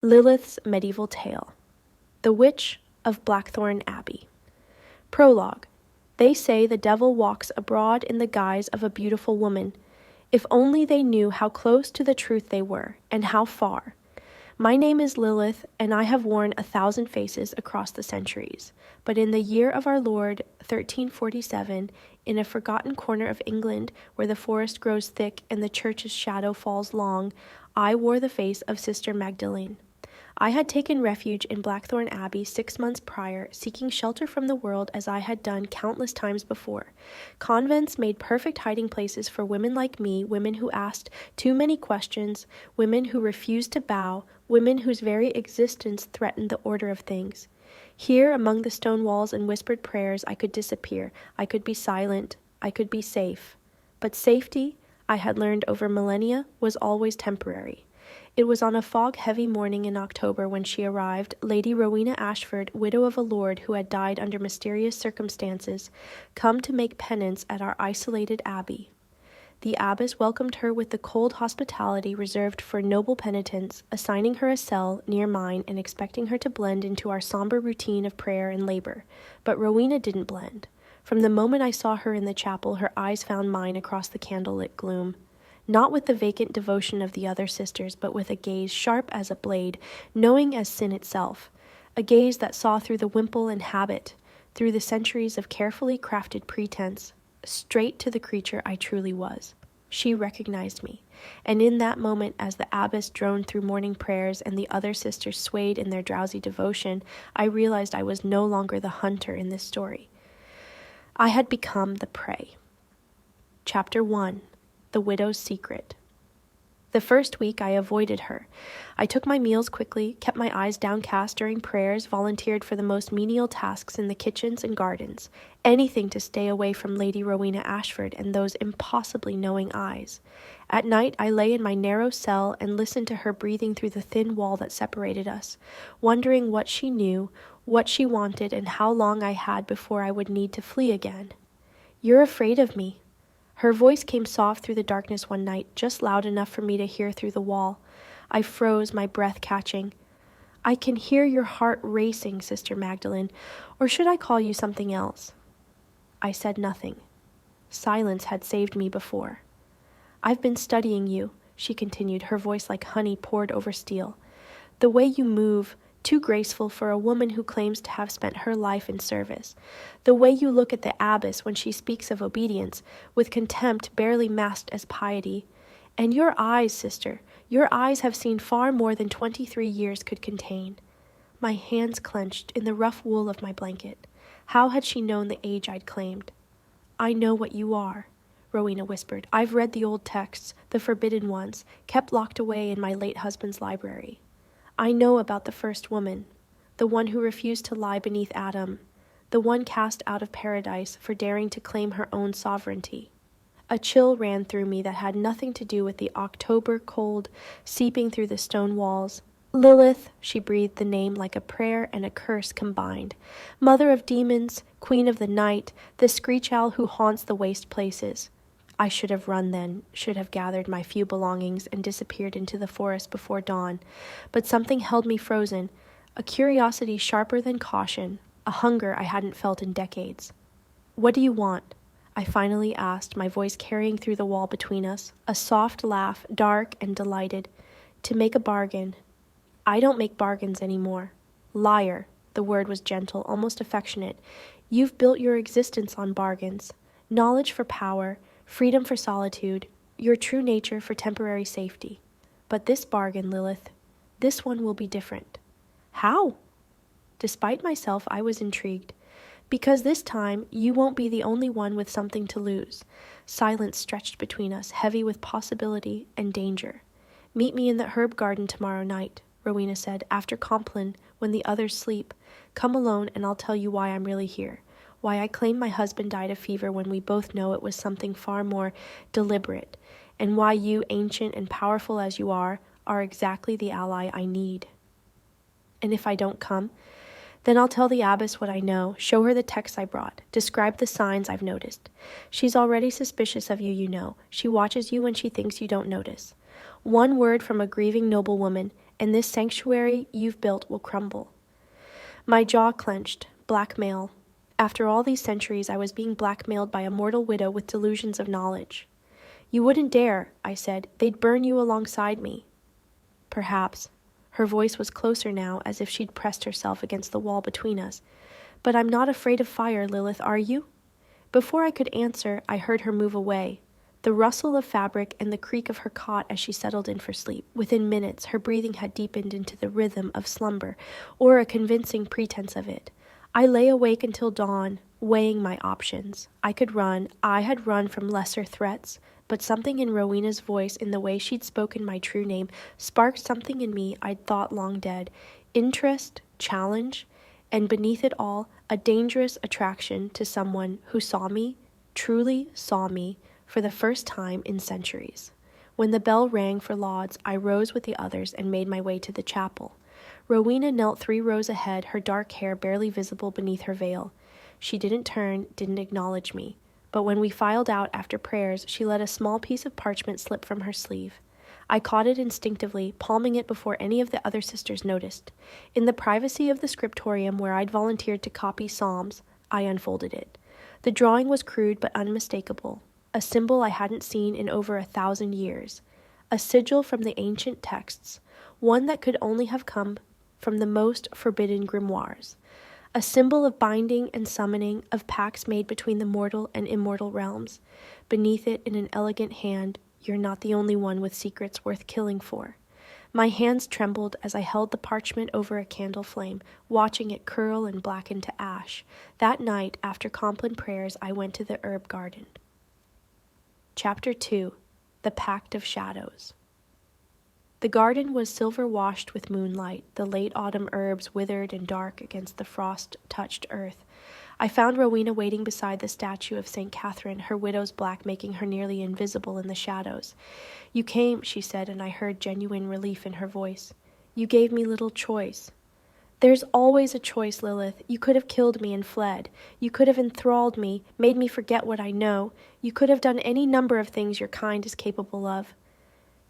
Lilith's Medieval Tale. The Witch of Blackthorn Abbey. Prologue. They say the devil walks abroad in the guise of a beautiful woman. If only they knew how close to the truth they were, and how far. My name is Lilith, and I have worn 1,000 faces across the centuries. But in the year of our Lord, 1347, in a forgotten corner of England, where the forest grows thick and the church's shadow falls long, I wore the face of Sister Magdalene. I had taken refuge in Blackthorn Abbey 6 months prior, seeking shelter from the world as I had done countless times before. Convents made perfect hiding places for women like me, women who asked too many questions, women who refused to bow, women whose very existence threatened the order of things. Here, among the stone walls and whispered prayers, I could disappear. I could be silent. I could be safe. But safety, I had learned over millennia, was always temporary. It was on a fog-heavy morning in October when she arrived, Lady Rowena Ashford, widow of a lord who had died under mysterious circumstances, come to make penance at our isolated abbey. The abbess welcomed her with the cold hospitality reserved for noble penitents, assigning her a cell near mine and expecting her to blend into our somber routine of prayer and labor. But Rowena didn't blend. From the moment I saw her in the chapel, her eyes found mine across the candlelit gloom. Not with the vacant devotion of the other sisters, but with a gaze sharp as a blade, knowing as sin itself. A gaze that saw through the wimple and habit, through the centuries of carefully crafted pretense, straight to the creature I truly was. She recognized me, and in that moment, as the abbess droned through morning prayers and the other sisters swayed in their drowsy devotion, I realized I was no longer the hunter in this story. I had become the prey. Chapter 1. The Widow's Secret. The first week I avoided her. I took my meals quickly, kept my eyes downcast during prayers, volunteered for the most menial tasks in the kitchens and gardens, anything to stay away from Lady Rowena Ashford and those impossibly knowing eyes. At night I lay in my narrow cell and listened to her breathing through the thin wall that separated us, wondering what she knew, what she wanted, and how long I had before I would need to flee again. "You're afraid of me." Her voice came soft through the darkness one night, just loud enough for me to hear through the wall. I froze, my breath catching. "I can hear your heart racing, Sister Magdalene, or should I call you something else?" I said nothing. Silence had saved me before. "I've been studying you," she continued, her voice like honey poured over steel. "The way you move, too graceful for a woman who claims to have spent her life in service. The way you look at the abbess when she speaks of obedience, with contempt barely masked as piety. And your eyes, sister, your eyes have seen far more than 23 years could contain." My hands clenched in the rough wool of my blanket. How had she known the age I'd claimed? "I know what you are," Rowena whispered. "I've read the old texts, the forbidden ones, kept locked away in my late husband's library. I know about the first woman, the one who refused to lie beneath Adam, the one cast out of paradise for daring to claim her own sovereignty." A chill ran through me that had nothing to do with the October cold seeping through the stone walls. "Lilith," she breathed the name like a prayer and a curse combined. "Mother of demons, queen of the night, the screech owl who haunts the waste places." I should have run then, should have gathered my few belongings and disappeared into the forest before dawn. But something held me frozen, a curiosity sharper than caution, a hunger I hadn't felt in decades. "What do you want?" I finally asked, my voice carrying through the wall between us, a soft laugh, dark and delighted. "To make a bargain." "I don't make bargains anymore." "Liar." The word was gentle, almost affectionate. "You've built your existence on bargains. Knowledge for power, freedom for solitude, your true nature for temporary safety. But this bargain, Lilith, this one will be different." "How?" Despite myself, I was intrigued. "Because this time, you won't be the only one with something to lose." Silence stretched between us, heavy with possibility and danger. "Meet me in the herb garden tomorrow night," Rowena said, "after Compline, when the others sleep. Come alone and I'll tell you why I'm really here. Why I claim my husband died of fever when we both know it was something far more deliberate, and why you, ancient and powerful as you are exactly the ally I need." "And if I don't come?" "Then I'll tell the abbess what I know, show her the texts I brought, describe the signs I've noticed. She's already suspicious of you, you know. She watches you when she thinks you don't notice. One word from a grieving noblewoman, and this sanctuary you've built will crumble. My jaw clenched. Blackmail. After all these centuries, I was being blackmailed by a mortal widow with delusions of knowledge. You wouldn't dare, I said. They'd burn you alongside me. Perhaps. Her voice was closer now, as if she'd pressed herself against the wall between us. But I'm not afraid of fire, Lilith, are you? Before I could answer, I heard her move away. The rustle of fabric and the creak of her cot as she settled in for sleep. Within minutes, her breathing had deepened into the rhythm of slumber, or a convincing pretense of it. I lay awake until dawn, weighing my options. I could run. I had run from lesser threats, but something in Rowena's voice, in the way she'd spoken my true name, sparked something in me I'd thought long dead. Interest, challenge, and beneath it all, a dangerous attraction to someone who saw me, truly saw me, for the first time in centuries. When the bell rang for lauds, I rose with the others and made my way to the chapel. Rowena knelt 3 rows ahead, her dark hair barely visible beneath her veil. She didn't turn, didn't acknowledge me. But when we filed out after prayers, she let a small piece of parchment slip from her sleeve. I caught it instinctively, palming it before any of the other sisters noticed. In the privacy of the scriptorium where I'd volunteered to copy psalms, I unfolded it. The drawing was crude but unmistakable. A symbol I hadn't seen in over 1,000 years. A sigil from the ancient texts, one that could only have come from the most forbidden grimoires. A symbol of binding and summoning, of pacts made between the mortal and immortal realms. Beneath it, in an elegant hand, you're not the only one with secrets worth killing for. My hands trembled as I held the parchment over a candle flame, watching it curl and blacken to ash. That night, after Compline prayers, I went to the herb garden. Chapter 2. The Pact of Shadows. The garden was silver-washed with moonlight, the late autumn herbs withered and dark against the frost-touched earth. I found Rowena waiting beside the statue of St. Catherine, her widow's black making her nearly invisible in the shadows. You came, she said, and I heard genuine relief in her voice. You gave me little choice. There's always a choice, Lilith. You could have killed me and fled. You could have enthralled me, made me forget what I know. You could have done any number of things your kind is capable of.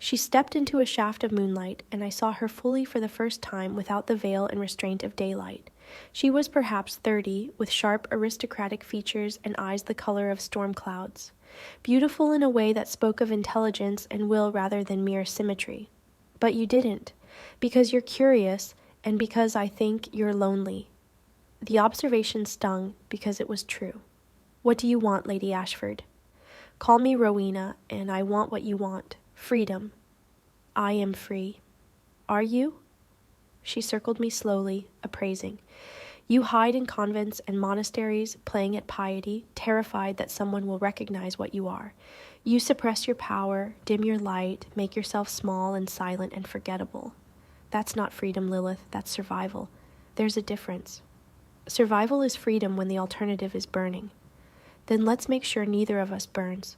She stepped into a shaft of moonlight, and I saw her fully for the first time without the veil and restraint of daylight. She was perhaps 30, with sharp aristocratic features and eyes the color of storm clouds. Beautiful in a way that spoke of intelligence and will rather than mere symmetry. But you didn't, because you're curious, and because I think you're lonely. The observation stung because it was true. What do you want, Lady Ashford? Call me Rowena, and I want what you want. Freedom. I am free. Are you? She circled me slowly, appraising. You hide in convents and monasteries, playing at piety, terrified that someone will recognize what you are. You suppress your power, dim your light, make yourself small and silent and forgettable. That's not freedom, Lilith. That's survival. There's a difference. Survival is freedom when the alternative is burning. Then let's make sure neither of us burns.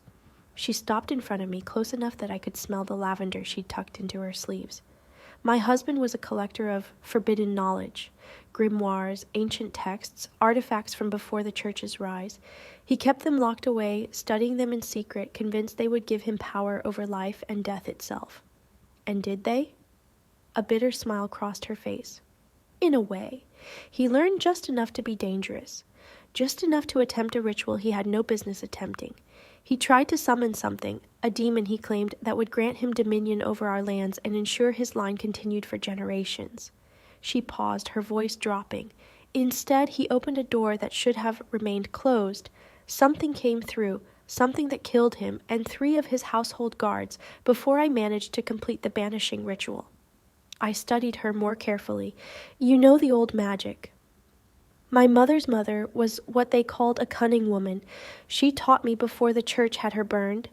She stopped in front of me, close enough that I could smell the lavender she'd tucked into her sleeves. My husband was a collector of forbidden knowledge, grimoires, ancient texts, artifacts from before the church's rise. He kept them locked away, studying them in secret, convinced they would give him power over life and death itself. And did they? A bitter smile crossed her face. In a way. He learned just enough to be dangerous, just enough to attempt a ritual he had no business attempting. He tried to summon something, a demon he claimed, that would grant him dominion over our lands and ensure his line continued for generations. She paused, her voice dropping. Instead, he opened a door that should have remained closed. Something came through, something that killed him and 3 of his household guards before I managed to complete the banishing ritual. I studied her more carefully. You know the old magic. My mother's mother was what they called a cunning woman. She taught me before the church had her burned.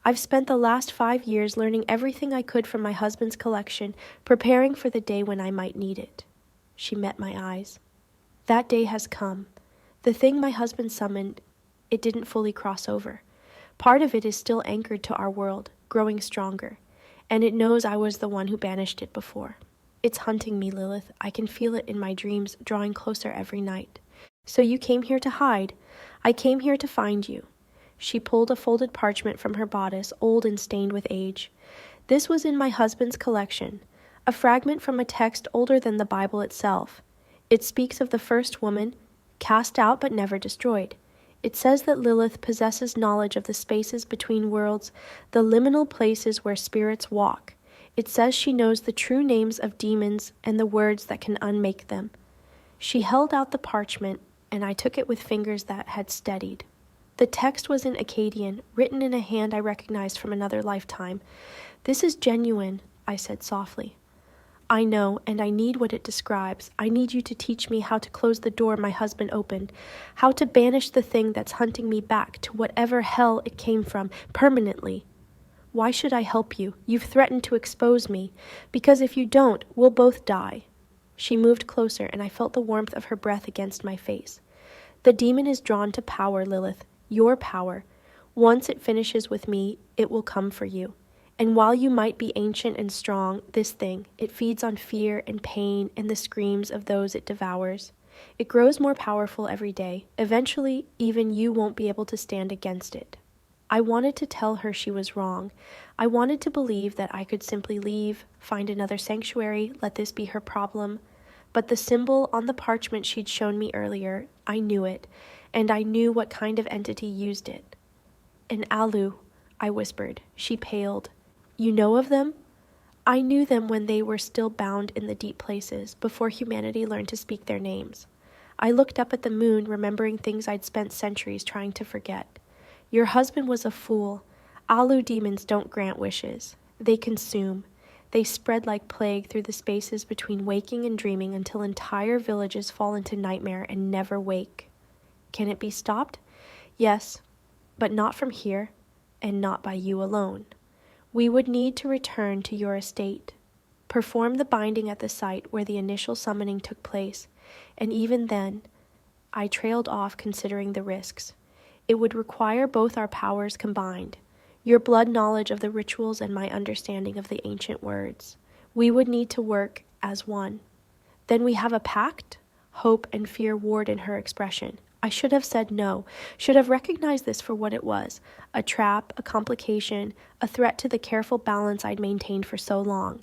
I've spent the last 5 years learning everything I could from my husband's collection, preparing for the day when I might need it. She met my eyes. That day has come. The thing my husband summoned, it didn't fully cross over. Part of it is still anchored to our world, growing stronger, and it knows I was the one who banished it before. It's hunting me, Lilith. I can feel it in my dreams, drawing closer every night. So you came here to hide. I came here to find you. She pulled a folded parchment from her bodice, old and stained with age. This was in my husband's collection, a fragment from a text older than the Bible itself. It speaks of the first woman, cast out but never destroyed. It says that Lilith possesses knowledge of the spaces between worlds, the liminal places where spirits walk. It says she knows the true names of demons and the words that can unmake them. She held out the parchment, and I took it with fingers that had steadied. The text was in Akkadian, written in a hand I recognized from another lifetime. "This is genuine," I said softly. "I know, and I need what it describes. I need you to teach me how to close the door my husband opened, how to banish the thing that's hunting me back to whatever hell it came from, permanently. Why should I help you? You've threatened to expose me. Because if you don't, we'll both die." She moved closer, and I felt the warmth of her breath against my face. "The demon is drawn to power, Lilith, your power. Once it finishes with me, it will come for you. And while you might be ancient and strong, this thing, it feeds on fear and pain and the screams of those it devours. It grows more powerful every day. Eventually, even you won't be able to stand against it." I wanted to tell her she was wrong. I wanted to believe that I could simply leave, find another sanctuary, let this be her problem. But the symbol on the parchment she'd shown me earlier, I knew it, and I knew what kind of entity used it. "An Alu," I whispered. She paled. "You know of them?" "I knew them when they were still bound in the deep places, before humanity learned to speak their names." I looked up at the moon, remembering things I'd spent centuries trying to forget. "Your husband was a fool. Alu demons don't grant wishes. They consume. They spread like plague through the spaces between waking and dreaming until entire villages fall into nightmare and never wake. Can it be stopped? Yes, but not from here, and not by you alone. We would need to return to your estate, perform the binding at the site where the initial summoning took place, and even then, I trailed off considering the risks. It would require both our powers combined, your blood knowledge of the rituals and my understanding of the ancient words. We would need to work as one. Then we have a pact? Hope and fear warred in her expression. I should have said no, should have recognized this for what it was, a trap, a complication, a threat to the careful balance I'd maintained for so long.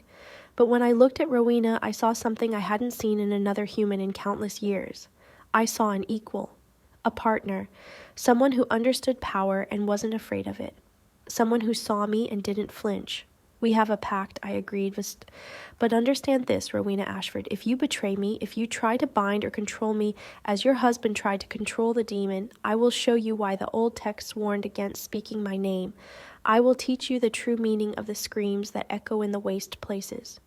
But when I looked at Rowena, I saw something I hadn't seen in another human in countless years. I saw an equal, a partner, someone who understood power and wasn't afraid of it, someone who saw me and didn't flinch. "We have a pact," I agreed, "but understand this, Rowena Ashford. If you betray me, if you try to bind or control me as your husband tried to control the demon, I will show you why the old texts warned against speaking my name. I will teach you the true meaning of the screams that echo in the waste places."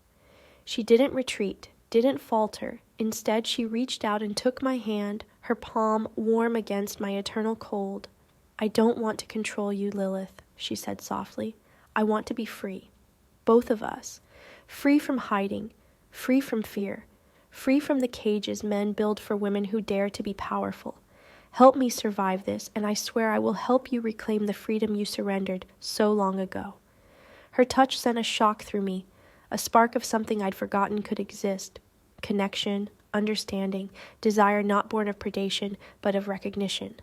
She didn't retreat, didn't falter. Instead, she reached out and took my hand, her palm warm against my eternal cold. "I don't want to control you, Lilith," she said softly. "I want to be free. Both of us. Free from hiding, free from fear, free from the cages men build for women who dare to be powerful. Help me survive this, and I swear I will help you reclaim the freedom you surrendered so long ago." Her touch sent a shock through me, a spark of something I'd forgotten could exist. Connection, understanding, desire not born of predation, but of recognition.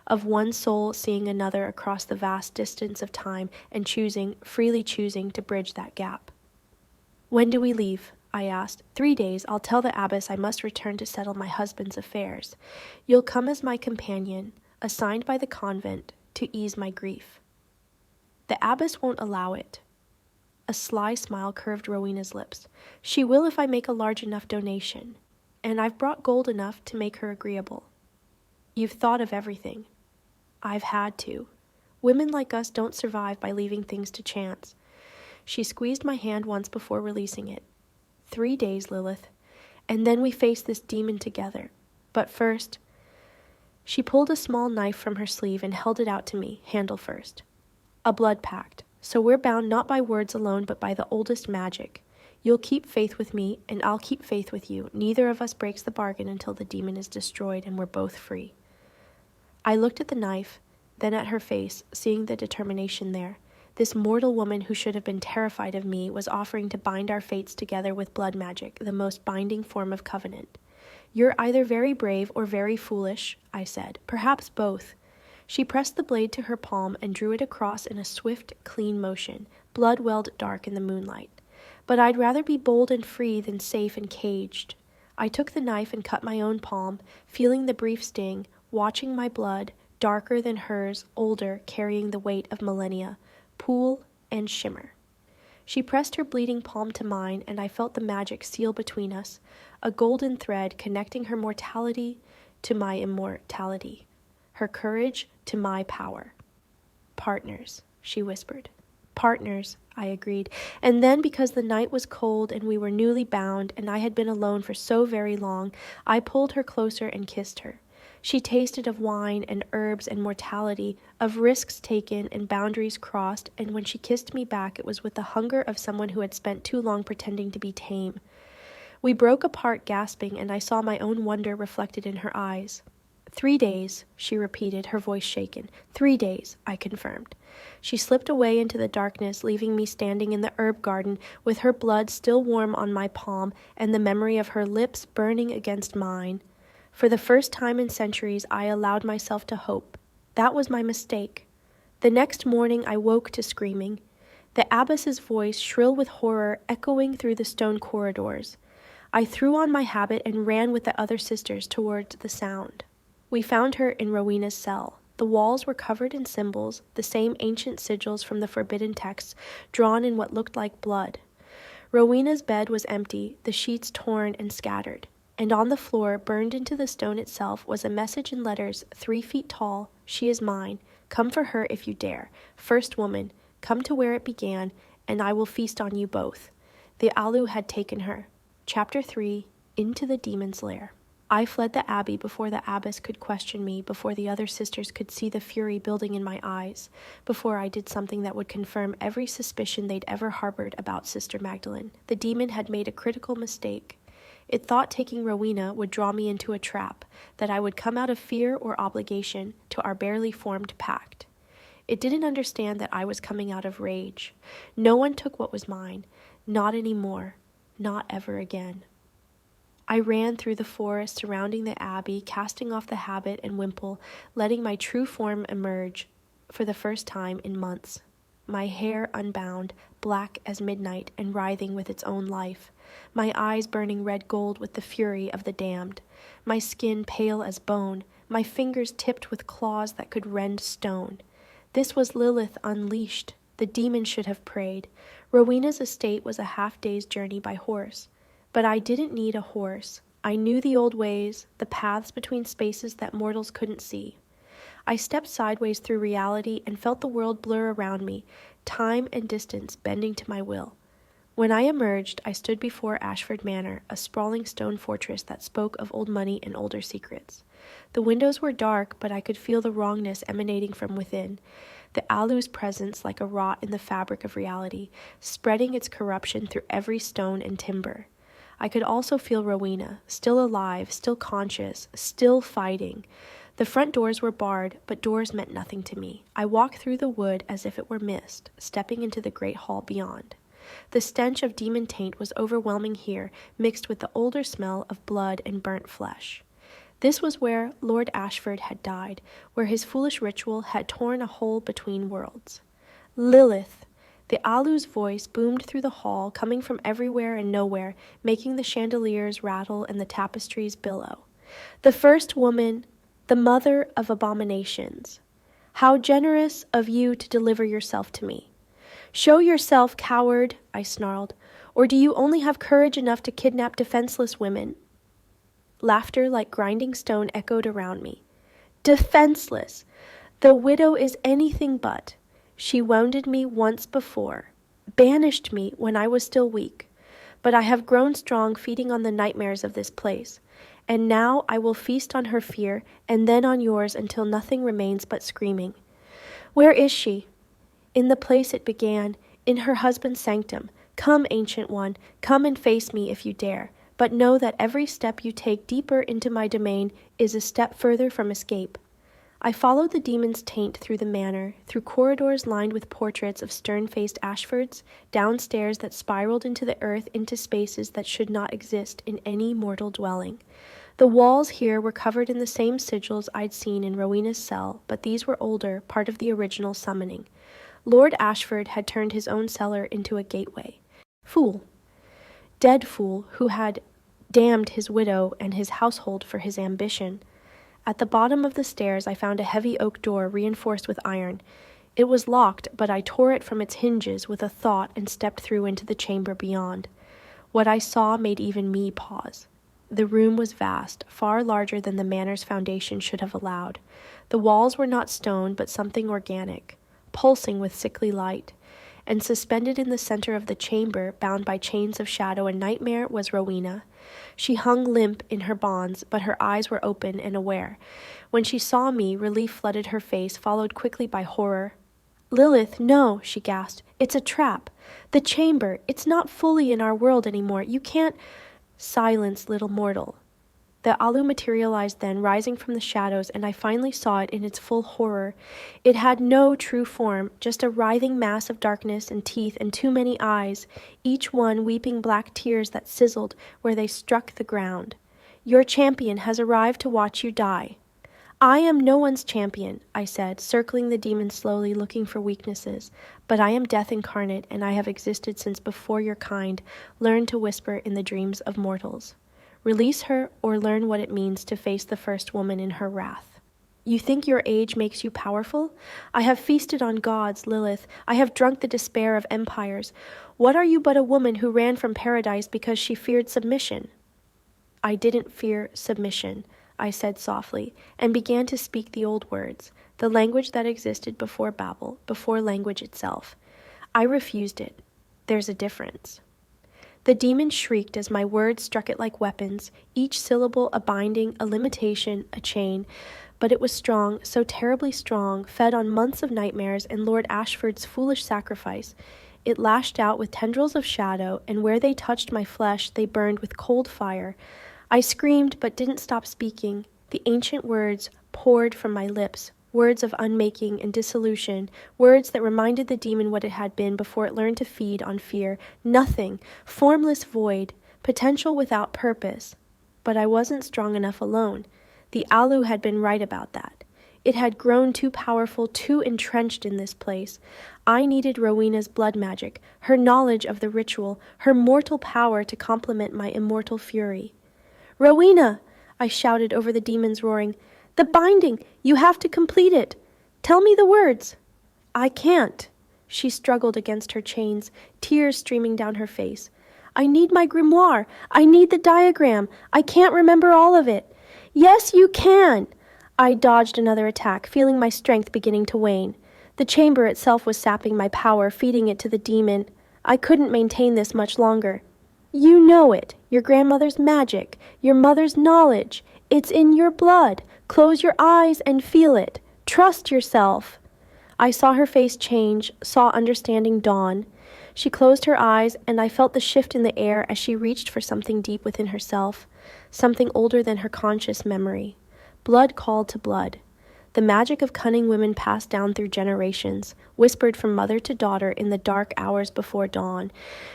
Of one soul seeing another across the vast distance of time and freely choosing to bridge that gap. "When do we leave?" I asked. 3 days. I'll tell the abbess I must return to settle my husband's affairs. You'll come as my companion, assigned by the convent, to ease my grief." "The abbess won't allow it." A sly smile curved Rowena's lips. "She will if I make a large enough donation, and I've brought gold enough to make her agreeable." "You've thought of everything." "I've had to. Women like us don't survive by leaving things to chance." She squeezed my hand once before releasing it. 3 days, Lilith, and then we face this demon together. But first, she pulled a small knife from her sleeve and held it out to me, handle first. "A blood pact. So we're bound not by words alone, but by the oldest magic. You'll keep faith with me, and I'll keep faith with you. Neither of us breaks the bargain until the demon is destroyed and we're both free." I looked at the knife, then at her face, seeing the determination there. This mortal woman who should have been terrified of me was offering to bind our fates together with blood magic, the most binding form of covenant. "You're either very brave or very foolish," I said. "Perhaps both." She pressed the blade to her palm and drew it across in a swift, clean motion. Blood welled dark in the moonlight. But I'd rather be bold and free than safe and caged. I took the knife and cut my own palm, feeling the brief sting, watching my blood, darker than hers, older, carrying the weight of millennia, pool and shimmer. She pressed her bleeding palm to mine, and I felt the magic seal between us, a golden thread connecting her mortality to my immortality, her courage to my power. Partners, she whispered. Partners, I agreed, and then because the night was cold and we were newly bound and I had been alone for so very long, I pulled her closer and kissed her. She tasted of wine and herbs and mortality, of risks taken and boundaries crossed, and when she kissed me back it was with the hunger of someone who had spent too long pretending to be tame. We broke apart gasping, and I saw my own wonder reflected in her eyes. 3 days, she repeated, her voice shaken. 3 days, I confirmed. She slipped away into the darkness, leaving me standing in the herb garden with her blood still warm on my palm and the memory of her lips burning against mine. For the first time in centuries, I allowed myself to hope. That was my mistake. The next morning, I woke to screaming, the abbess's voice shrill with horror echoing through the stone corridors. I threw on my habit and ran with the other sisters towards the sound. We found her in Rowena's cell. The walls were covered in symbols, the same ancient sigils from the forbidden texts, drawn in what looked like blood. Rowena's bed was empty, the sheets torn and scattered, and on the floor, burned into the stone itself, was a message in letters 3 feet tall, "She is mine. Come for her if you dare. First woman, come to where it began, and I will feast on you both." The Alu had taken her. Chapter 3, Into the Demon's Lair. I fled the abbey before the abbess could question me, before the other sisters could see the fury building in my eyes, before I did something that would confirm every suspicion they'd ever harbored about Sister Magdalene. The demon had made a critical mistake. It thought taking Rowena would draw me into a trap, that I would come out of fear or obligation to our barely formed pact. It didn't understand that I was coming out of rage. No one took what was mine. Not anymore. Not ever again. I ran through the forest surrounding the abbey, casting off the habit and wimple, letting my true form emerge for the first time in months. My hair unbound, black as midnight and writhing with its own life. My eyes burning red gold with the fury of the damned. My skin pale as bone, my fingers tipped with claws that could rend stone. This was Lilith unleashed. The demon should have prayed. Rowena's estate was a half-day's journey by horse. But I didn't need a horse. I knew the old ways, the paths between spaces that mortals couldn't see. I stepped sideways through reality and felt the world blur around me, time and distance bending to my will. When I emerged, I stood before Ashford Manor, a sprawling stone fortress that spoke of old money and older secrets. The windows were dark, but I could feel the wrongness emanating from within, the Alu's presence like a rot in the fabric of reality, spreading its corruption through every stone and timber. I could also feel Rowena, still alive, still conscious, still fighting. The front doors were barred, but doors meant nothing to me. I walked through the wood as if it were mist, stepping into the great hall beyond. The stench of demon taint was overwhelming here, mixed with the older smell of blood and burnt flesh. This was where Lord Ashford had died, where his foolish ritual had torn a hole between worlds. Lilith! The Alu's voice boomed through the hall, coming from everywhere and nowhere, making the chandeliers rattle and the tapestries billow. The first woman, the mother of abominations. How generous of you to deliver yourself to me. Show yourself, coward, I snarled, or do you only have courage enough to kidnap defenseless women? Laughter like grinding stone echoed around me. Defenseless! The widow is anything but. She wounded me once before, banished me when I was still weak, but I have grown strong feeding on the nightmares of this place, and now I will feast on her fear and then on yours until nothing remains but screaming. Where is she? In the place it began, in her husband's sanctum. Come, Ancient One, come and face me if you dare, but know that every step you take deeper into my domain is a step further from escape. I followed the demon's taint through the manor, through corridors lined with portraits of stern-faced Ashfords, downstairs that spiraled into the earth into spaces that should not exist in any mortal dwelling. The walls here were covered in the same sigils I'd seen in Rowena's cell, but these were older, part of the original summoning. Lord Ashford had turned his own cellar into a gateway. Fool, Dead fool, who had damned his widow and his household for his ambition. At the bottom of the stairs I found a heavy oak door reinforced with iron. It was locked, but I tore it from its hinges with a thought and stepped through into the chamber beyond. What I saw made even me pause. The room was vast, far larger than the manor's foundation should have allowed. The walls were not stone, but something organic, pulsing with sickly light. And suspended in the center of the chamber, bound by chains of shadow and nightmare, was Rowena. She hung limp in her bonds, but her eyes were open and aware. When she saw me, relief flooded her face, followed quickly by horror. "Lilith, no," she gasped. "It's a trap. The chamber, it's not fully in our world anymore. You can't—" "Silence, little mortal." The Alu materialized then, rising from the shadows, and I finally saw it in its full horror. It had no true form, just a writhing mass of darkness and teeth and too many eyes, each one weeping black tears that sizzled where they struck the ground. "Your champion has arrived to watch you die." "I am no one's champion," I said, circling the demon slowly, looking for weaknesses. "But I am death incarnate, and I have existed since before your kind learned to whisper in the dreams of mortals. Release her, or learn what it means to face the first woman in her wrath." "You think your age makes you powerful? I have feasted on gods, Lilith. I have drunk the despair of empires. What are you but a woman who ran from paradise because she feared submission?" "I didn't fear submission," I said softly, and began to speak the old words, the language that existed before Babel, before language itself. I refused it. There's a difference. The demon shrieked as my words struck it like weapons, each syllable a binding, a limitation, a chain. But it was strong, so terribly strong, fed on months of nightmares and Lord Ashford's foolish sacrifice. It lashed out with tendrils of shadow, and where they touched my flesh, they burned with cold fire. I screamed, but didn't stop speaking. The ancient words poured from my lips, words of unmaking and dissolution, words that reminded the demon what it had been before it learned to feed on fear. Nothing, formless void, potential without purpose. But I wasn't strong enough alone. The Alu had been right about that. It had grown too powerful, too entrenched in this place. I needed Rowena's blood magic, her knowledge of the ritual, her mortal power to complement my immortal fury. "Rowena!" I shouted over the demon's roaring. "The binding! You have to complete it! Tell me the words!" "I can't." She struggled against her chains, tears streaming down her face. "I need my grimoire! I need the diagram! I can't remember all of it!" "Yes, you can!" I dodged another attack, feeling my strength beginning to wane. The chamber itself was sapping my power, feeding it to the demon. I couldn't maintain this much longer. "You know it. Your grandmother's magic. Your mother's knowledge. It's in your blood. Close your eyes and feel it. Trust yourself." I saw her face change, saw understanding dawn. She closed her eyes, and I felt the shift in the air as she reached for something deep within herself, something older than her conscious memory. Blood called to blood. The magic of cunning women passed down through generations, whispered from mother to daughter in the dark hours before dawn.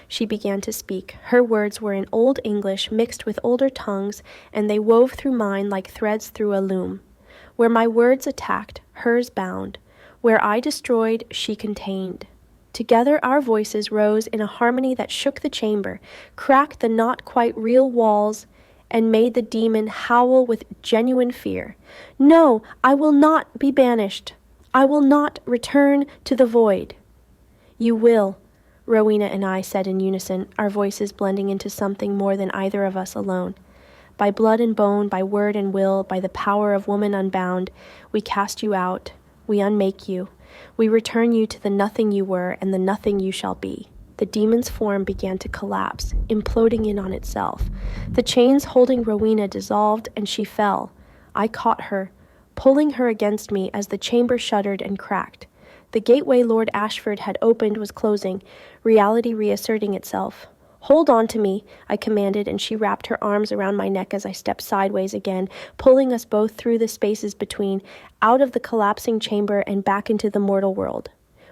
She began to speak. Her words were in Old English mixed with older tongues, and they wove through mine like threads through a loom. Where my words attacked, hers bound. Where I destroyed, she contained. Together our voices rose in a harmony that shook the chamber, cracked the not quite real walls, and made the demon howl with genuine fear. "No, I will not be banished. I will not return to the void." "You will," Rowena and I said in unison, our voices blending into something more than either of us alone. "By blood and bone, by word and will, by the power of woman unbound, we cast you out, we unmake you, we return you to the nothing you were and the nothing you shall be." The demon's form began to collapse, imploding in on itself. The chains holding Rowena dissolved, and she fell. I caught her, pulling her against me as the chamber shuddered and cracked. The gateway Lord Ashford had opened was closing, reality reasserting itself. "Hold on to me," I commanded, and she wrapped her arms around my neck as I stepped sideways again, pulling us both through the spaces between, out of the collapsing chamber and back into the mortal world.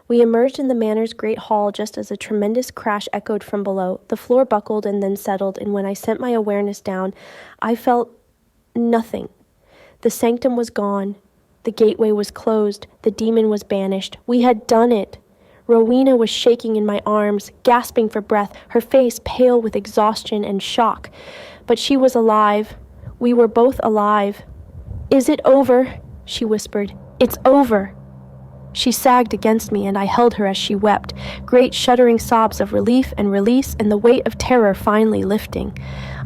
We emerged in the manor's great hall just as a tremendous crash echoed from below. The floor buckled and then settled, and when I sent my awareness down, I felt nothing. The sanctum was gone. The gateway was closed. The demon was banished. We had done it. Rowena was shaking in my arms, gasping for breath, her face pale with exhaustion and shock. But she was alive. We were both alive. "Is it over?" she whispered. "It's over." She sagged against me, and I held her as she wept, great shuddering sobs of relief and release, and the weight of terror finally lifting.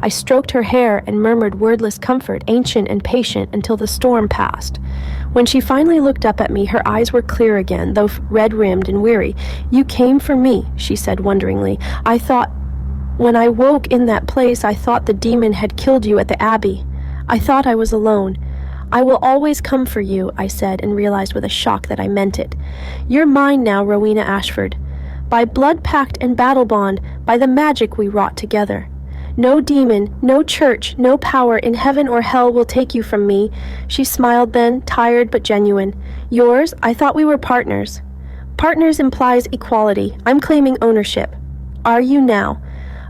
I stroked her hair and murmured wordless comfort, ancient and patient, until the storm passed. When she finally looked up at me, her eyes were clear again, though red-rimmed and weary. "You came for me," she said wonderingly. When I woke in that place, I thought the demon had killed you at the Abbey. I thought I was alone. "I will always come for you," I said, and realized with a shock that I meant it. "You're mine now, Rowena Ashford. By blood pact and battle bond, by the magic we wrought together. No demon, no church, no power in heaven or hell will take you from me." She smiled then, tired but genuine. "Yours? I thought we were partners." "Partners implies equality. I'm claiming ownership." "Are you now?"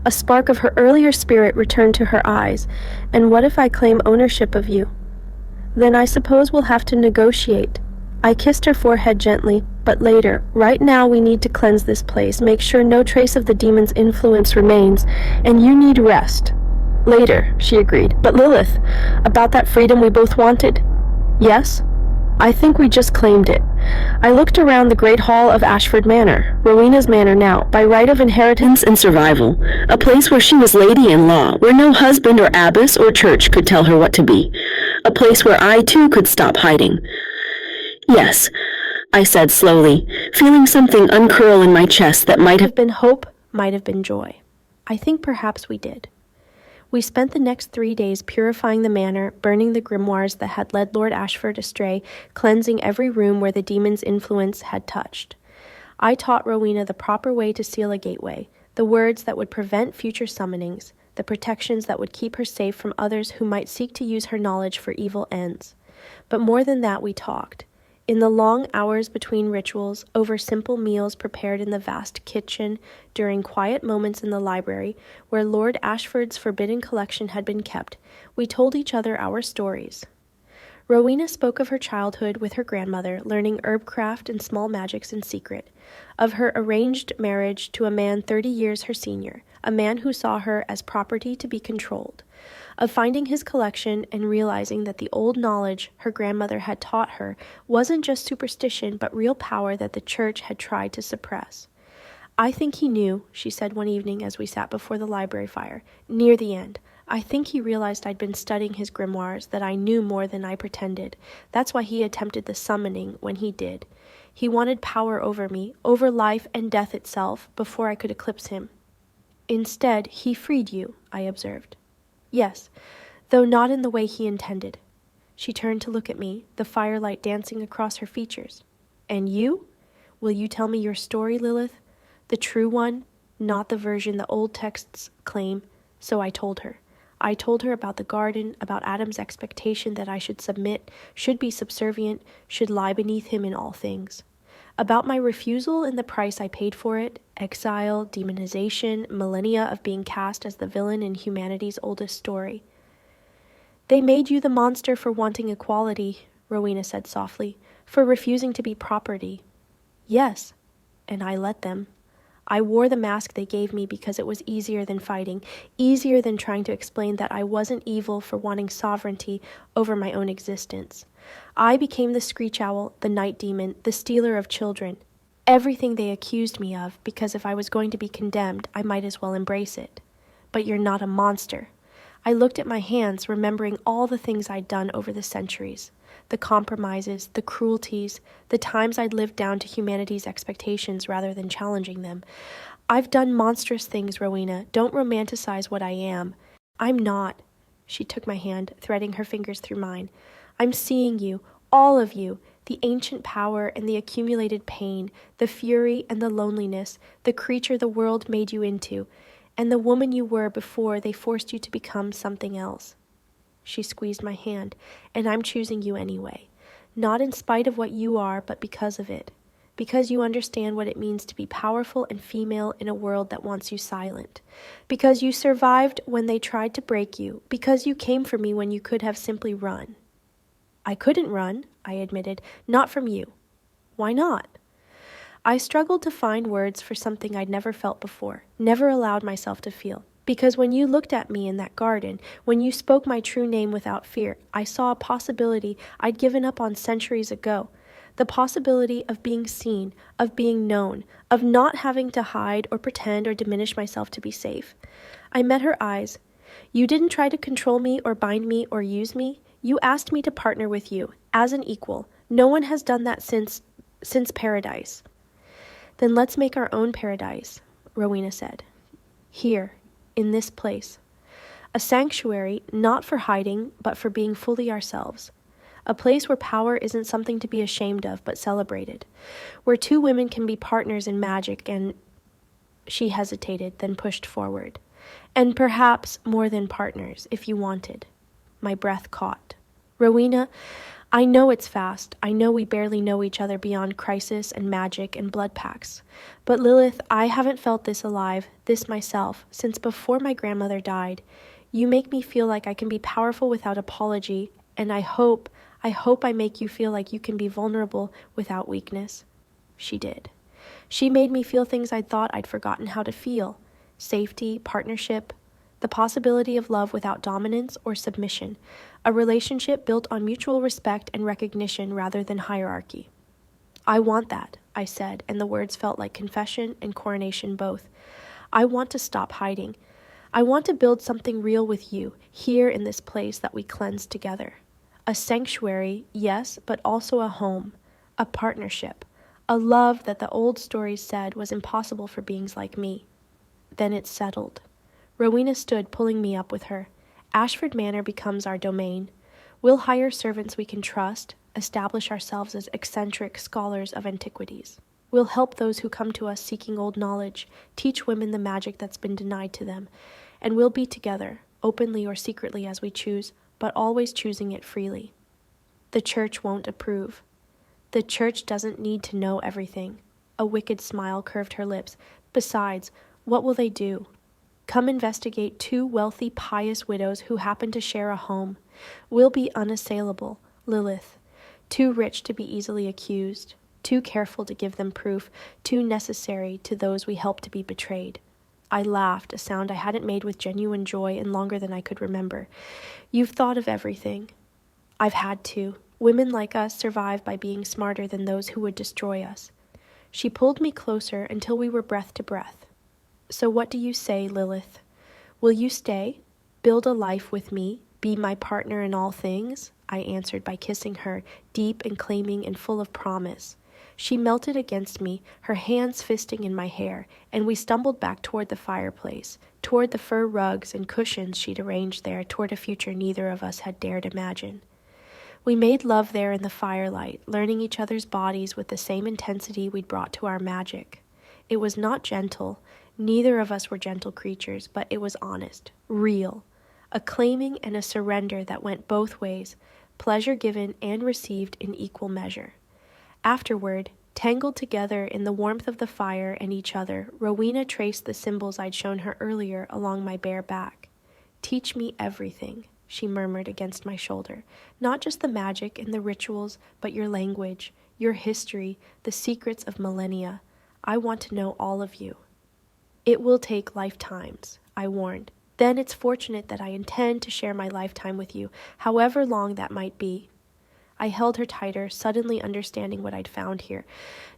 A spark of her earlier spirit returned to her eyes. "And what if I claim ownership of you?" "Then I suppose we'll have to negotiate." I kissed her forehead gently, "But later. Right now we need to cleanse this place, make sure no trace of the demon's influence remains, and you need rest." "Later," she agreed. "But Lilith, about that freedom we both wanted?" "Yes. I think we just claimed it." I looked around the great hall of Ashford Manor, Rowena's manor now, by right of inheritance and survival, a place where she was lady-in-law, where no husband or abbess or church could tell her what to be, a place where I too could stop hiding. "Yes," I said slowly, feeling something uncurl in my chest that might have been hope, might have been joy. I think perhaps we did. We spent the next 3 days purifying the manor, burning the grimoires that had led Lord Ashford astray, cleansing every room where the demon's influence had touched. I taught Rowena the proper way to seal a gateway, the words that would prevent future summonings, the protections that would keep her safe from others who might seek to use her knowledge for evil ends. But more than that, we talked. In the long hours between rituals, over simple meals prepared in the vast kitchen, during quiet moments in the library, where Lord Ashford's forbidden collection had been kept, we told each other our stories. Rowena spoke of her childhood with her grandmother, learning herbcraft and small magics in secret, of her arranged marriage to a man 30 years her senior, a man who saw her as property to be controlled, of finding his collection and realizing that the old knowledge her grandmother had taught her wasn't just superstition but real power that the church had tried to suppress. "I think he knew," she said one evening as we sat before the library fire, near the end. "I think he realized I'd been studying his grimoires, that I knew more than I pretended. That's why he attempted the summoning when he did. He wanted power over me, over life and death itself, before I could eclipse him." "Instead, he freed you," I observed. "Yes, though not in the way he intended." She turned to look at me, the firelight dancing across her features. "And you? Will you tell me your story, Lilith? The true one, not the version the old texts claim." So I told her. I told her about the garden, about Adam's expectation that I should submit, should be subservient, should lie beneath him in all things. About my refusal and the price I paid for it, exile, demonization, millennia of being cast as the villain in humanity's oldest story. "They made you the monster for wanting equality," Rowena said softly, "for refusing to be property." "Yes, and I let them. I wore the mask they gave me because it was easier than fighting, easier than trying to explain that I wasn't evil for wanting sovereignty over my own existence. I became the screech owl, the night demon, the stealer of children. Everything they accused me of, because if I was going to be condemned, I might as well embrace it. But you're not a monster." I looked at my hands, remembering all the things I'd done over the centuries. The compromises, the cruelties, the times I'd lived down to humanity's expectations rather than challenging them. "I've done monstrous things, Rowena. Don't romanticize what I am. I'm not." She took my hand, threading her fingers through mine. "I'm seeing you, all of you, the ancient power and the accumulated pain, the fury and the loneliness, the creature the world made you into, and the woman you were before they forced you to become something else." She squeezed my hand. "And I'm choosing you anyway. Not in spite of what you are, but because of it. Because you understand what it means to be powerful and female in a world that wants you silent. Because you survived when they tried to break you. Because you came for me when you could have simply run." "I couldn't run," I admitted. "Not from you." "Why not?" I struggled to find words for something I'd never felt before, never allowed myself to feel. Because when you looked at me in that garden, when you spoke my true name without fear, I saw a possibility I'd given up on centuries ago. The possibility of being seen, of being known, of not having to hide or pretend or diminish myself to be safe. I met her eyes. You didn't try to control me or bind me or use me. You asked me to partner with you, as an equal. No one has done that since paradise. Then let's make our own paradise, Rowena said. Here, in this place. A sanctuary, not for hiding, but for being fully ourselves. A place where power isn't something to be ashamed of, but celebrated. Where two women can be partners in magic and... She hesitated, then pushed forward. And perhaps more than partners, if you wanted. My breath caught. Rowena, I know it's fast. I know we barely know each other beyond crisis and magic and blood pacts. But Lilith, I haven't felt this alive, this myself, since before my grandmother died. You make me feel like I can be powerful without apology, and I hope I make you feel like you can be vulnerable without weakness. She did. She made me feel things I thought I'd forgotten how to feel. Safety, partnership, the possibility of love without dominance or submission, a relationship built on mutual respect and recognition rather than hierarchy. I want that, I said, and the words felt like confession and coronation both. I want to stop hiding. I want to build something real with you, here in this place that we cleanse together. A sanctuary, yes, but also a home, a partnership, a love that the old stories said was impossible for beings like me. Then it settled. Rowena stood, pulling me up with her. Ashford Manor becomes our domain. We'll hire servants we can trust, establish ourselves as eccentric scholars of antiquities. We'll help those who come to us seeking old knowledge, teach women the magic that's been denied to them, and we'll be together, openly or secretly as we choose, but always choosing it freely. The church won't approve. The church doesn't need to know everything. A wicked smile curved her lips. Besides, what will they do? Come investigate two wealthy, pious widows who happen to share a home. We'll be unassailable, Lilith. Too rich to be easily accused. Too careful to give them proof. Too necessary to those we help to be betrayed. I laughed, a sound I hadn't made with genuine joy in longer than I could remember. You've thought of everything. I've had to. Women like us survive by being smarter than those who would destroy us. She pulled me closer until we were breath to breath. So what do you say, Lilith? Will you stay? Build a life with me? Be my partner in all things? I answered by kissing her, deep and claiming and full of promise. She melted against me, her hands fisting in my hair, and we stumbled back toward the fireplace, toward the fur rugs and cushions she'd arranged there, toward a future neither of us had dared imagine. We made love there in the firelight, learning each other's bodies with the same intensity we'd brought to our magic. It was not gentle. Neither of us were gentle creatures, but it was honest, real, a claiming and a surrender that went both ways, pleasure given and received in equal measure. Afterward, tangled together in the warmth of the fire and each other, Rowena traced the symbols I'd shown her earlier along my bare back. Teach me everything, she murmured against my shoulder. Not just the magic and the rituals, but your language, your history, the secrets of millennia. I want to know all of you. It will take lifetimes, I warned. Then it's fortunate that I intend to share my lifetime with you, however long that might be. I held her tighter, suddenly understanding what I'd found here.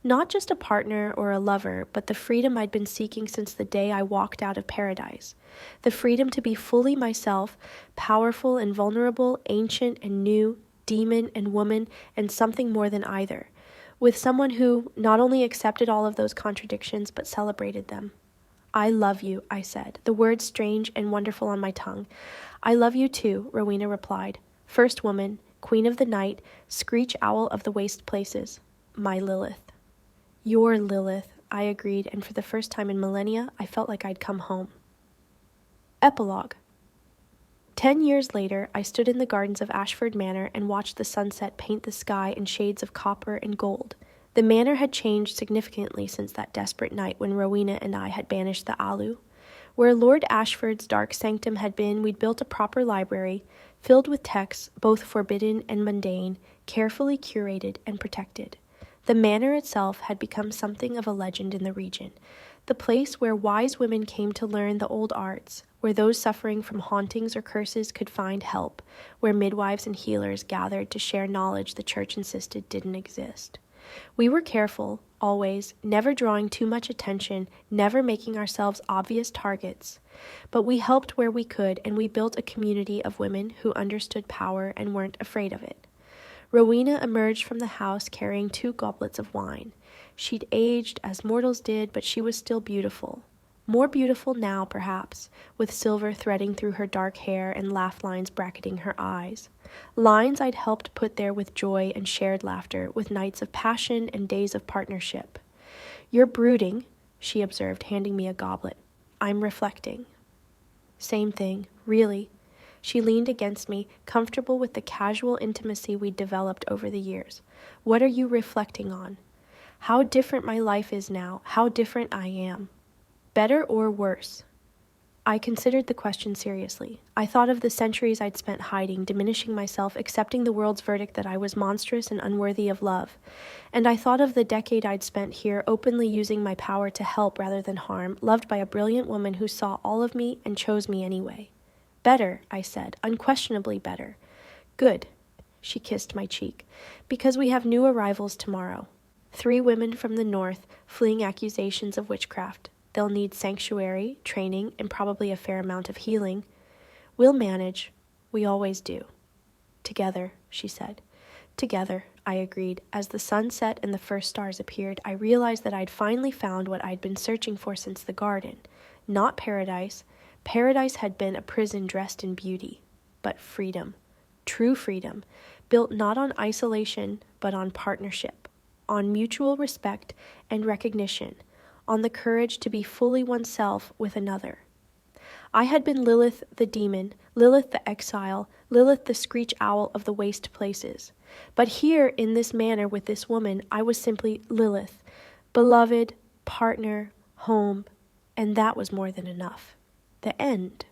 Not just a partner or a lover, but the freedom I'd been seeking since the day I walked out of paradise. The freedom to be fully myself, powerful and vulnerable, ancient and new, demon and woman, and something more than either. With someone who not only accepted all of those contradictions, but celebrated them. I love you, I said, the words strange and wonderful on my tongue. I love you too, Rowena replied. First woman, queen of the night, screech owl of the waste places, my Lilith. Your Lilith, I agreed, and for the first time in millennia, I felt like I'd come home. Epilogue. 10 years later, I stood in the gardens of Ashford Manor and watched the sunset paint the sky in shades of copper and gold. The manor had changed significantly since that desperate night when Rowena and I had banished the Alu. Where Lord Ashford's dark sanctum had been, we'd built a proper library, filled with texts both forbidden and mundane, carefully curated and protected. The manor itself had become something of a legend in the region, the place where wise women came to learn the old arts, where those suffering from hauntings or curses could find help, where midwives and healers gathered to share knowledge the church insisted didn't exist. We were careful, always, never drawing too much attention, never making ourselves obvious targets. But we helped where we could, and we built a community of women who understood power and weren't afraid of it. Rowena emerged from the house carrying 2 goblets of wine. She'd aged as mortals did, but she was still beautiful. More beautiful now, perhaps, with silver threading through her dark hair and laugh lines bracketing her eyes. Lines I'd helped put there with joy and shared laughter, with nights of passion and days of partnership. "You're brooding," she observed, handing me a goblet. "I'm reflecting." Same thing, really. She leaned against me, comfortable with the casual intimacy we'd developed over the years. "What are you reflecting on?" "How different my life is now, how different I am." "Better or worse?" I considered the question seriously. I thought of the centuries I'd spent hiding, diminishing myself, accepting the world's verdict that I was monstrous and unworthy of love. And I thought of the decade I'd spent here, openly using my power to help rather than harm, loved by a brilliant woman who saw all of me and chose me anyway. "Better," I said, "unquestionably better." "Good." She kissed my cheek. "Because we have new arrivals tomorrow. 3 women from the north, fleeing accusations of witchcraft. They'll need sanctuary, training, and probably a fair amount of healing. We'll manage. We always do." "Together," she said. "Together," I agreed. As the sun set and the first stars appeared, I realized that I'd finally found what I'd been searching for since the garden. Not paradise. Paradise had been a prison dressed in beauty. But freedom. True freedom. Built not on isolation, but on partnership. On mutual respect and recognition. On the courage to be fully oneself with another. I had been Lilith the demon, Lilith the exile, Lilith the screech owl of the waste places. But here, in this manner with this woman, I was simply Lilith, beloved, partner, home, and that was more than enough. The end.